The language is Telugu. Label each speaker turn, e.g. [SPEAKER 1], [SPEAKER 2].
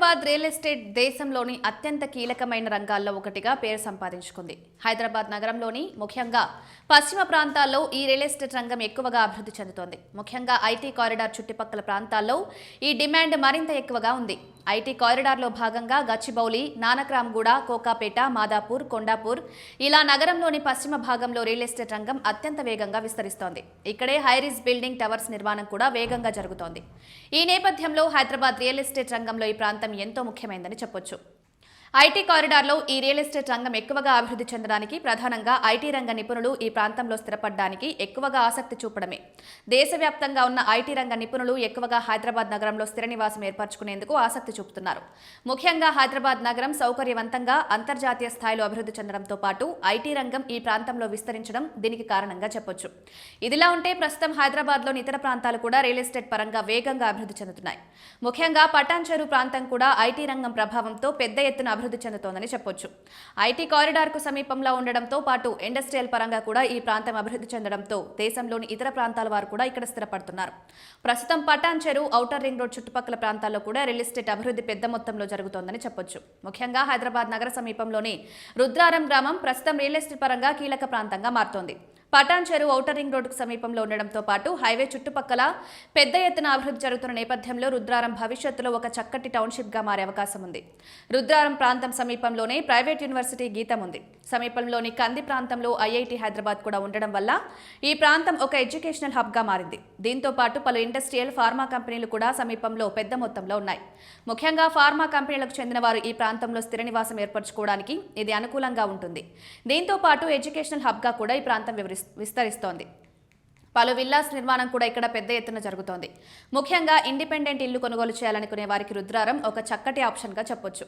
[SPEAKER 1] హైదరాబాద్ రియల్ ఎస్టేట్ దేశంలోని అత్యంత కీలకమైన రంగాల్లో ఒకటిగా పేరు సంపాదించుకుంది. హైదరాబాద్ నగరంలోని ముఖ్యంగా పశ్చిమ ప్రాంతాల్లో ఈ రియల్ ఎస్టేట్ రంగం ఎక్కువగా అభివృద్ధి చెందుతోంది. ముఖ్యంగా ఐటీ కారిడార్ చుట్టుపక్కల ప్రాంతాల్లో ఈ డిమాండ్ మరింత ఎక్కువగా ఉంది. ఐటీ కారిడార్లో భాగంగా గచ్చిబౌలి, నానక్రామ్గూడ, కోకాపేట, మాదాపూర్, కొండాపూర్ ఇలా నగరంలోని పశ్చిమ భాగంలో రియల్ ఎస్టేట్ రంగం అత్యంత వేగంగా విస్తరిస్తోంది. ఇక్కడే హైరిస్ బిల్డింగ్ టవర్స్ నిర్మాణం కూడా వేగంగా జరుగుతోంది. ఈ నేపథ్యంలో హైదరాబాద్ రియల్ ఎస్టేట్ రంగంలో ఈ ప్రాంతం ఎంతో ముఖ్యమైనదని చెప్పొచ్చు. ఐటీ కారిడార్లో ఈ రియల్ ఎస్టేట్ రంగం ఎక్కువగా అభివృద్ధి చెందడానికి ప్రధానంగా ఐటీ రంగ నిపుణులు ఈ ప్రాంతంలో స్థిరపడడానికి ఎక్కువగా ఆసక్తి చూపడమే. దేశవ్యాప్తంగా ఉన్న ఐటీ రంగ నిపుణులు ఎక్కువగా హైదరాబాద్ నగరంలో స్థిర నివాసం ఏర్పరచుకునేందుకు ఆసక్తి చూపుతున్నారు. ముఖ్యంగా హైదరాబాద్ నగరం సౌకర్యవంతంగా అంతర్జాతీయ స్థాయిలో అభివృద్ధి చెందడంతో పాటు ఐటీ రంగం ఈ ప్రాంతంలో విస్తరించడం దీనికి కారణంగా చెప్పొచ్చు. ఇదిలా ఉంటే ప్రస్తుతం హైదరాబాద్లోని ఇతర ప్రాంతాలు కూడా రియల్ ఎస్టేట్ పరంగా వేగంగా అభివృద్ధి చెందుతున్నాయి. ముఖ్యంగా పటాన్ చెరు ప్రాంతం కూడా ఐటీ రంగం ప్రభావంతో పెద్ద ఎత్తున అభివృద్ధి చెందుతోందని చెప్పొచ్చు. ఐటీ కారిడార్ కు సమీపంలో ఉండడంతో పాటు ఇండస్ట్రియల్ పరంగా కూడా ఈ ప్రాంతం అభివృద్ధి చెందడంతో దేశంలోని ఇతర ప్రాంతాల వారు కూడా ఇక్కడ స్థిరపడుతున్నారు. ప్రస్తుతం పటాన్ చెరు, ఔటర్ రింగ్ రోడ్ చుట్టుపక్కల ప్రాంతాల్లో కూడా రియల్ ఎస్టేట్ అభివృద్ధి పెద్ద మొత్తంలో జరుగుతోందని చెప్పొచ్చు. ముఖ్యంగా హైదరాబాద్ నగర సమీపంలోని రుద్రారం గ్రామం ప్రస్తుతం రియల్ ఎస్టేట్ పరంగా కీలక ప్రాంతంగా మారుతోంది. పటాన్ చెరు ఔటర్ రింగ్ రోడ్డుకు సమీపంలో ఉండడంతో పాటు హైవే చుట్టుపక్కల పెద్ద ఎత్తున అభివృద్ధి జరుగుతున్న నేపథ్యంలో రుద్రారం భవిష్యత్తులో ఒక చక్కటి టౌన్షిప్ గా మారే అవకాశం ఉంది. రుద్రారం ప్రాంతం సమీపంలోనే ప్రైవేట్ యూనివర్సిటీ గీతం ఉంది. సమీపంలోని కంది ప్రాంతంలో ఐఐటి హైదరాబాద్ కూడా ఉండడం వల్ల ఈ ప్రాంతం ఒక ఎడ్యుకేషనల్ హబ్ గా మారింది. దీంతో పాటు పలు ఇండస్ట్రియల్, ఫార్మా కంపెనీలు కూడా సమీపంలో పెద్ద మొత్తంలో ఉన్నాయి. ముఖ్యంగా ఫార్మా కంపెనీలకు చెందిన వారు ఈ ప్రాంతంలో స్థిర నివాసం ఏర్పరచుకోవడానికి ఇది అనుకూలంగా ఉంటుంది. దీంతో పాటు ఎడ్యుకేషనల్ హబ్ గా కూడా ఈ ప్రాంతం విస్తరిస్తోంది. పలు విల్లాస్ నిర్మాణం కూడా ఇక్కడ పెద్ద ఎత్తున జరుగుతోంది. ముఖ్యంగా ఇండిపెండెంట్ ఇల్లు కొనుగోలు చేయాలనుకునే వారికి రుద్రారం ఒక చక్కటి ఆప్షన్ గా చెప్పొచ్చు.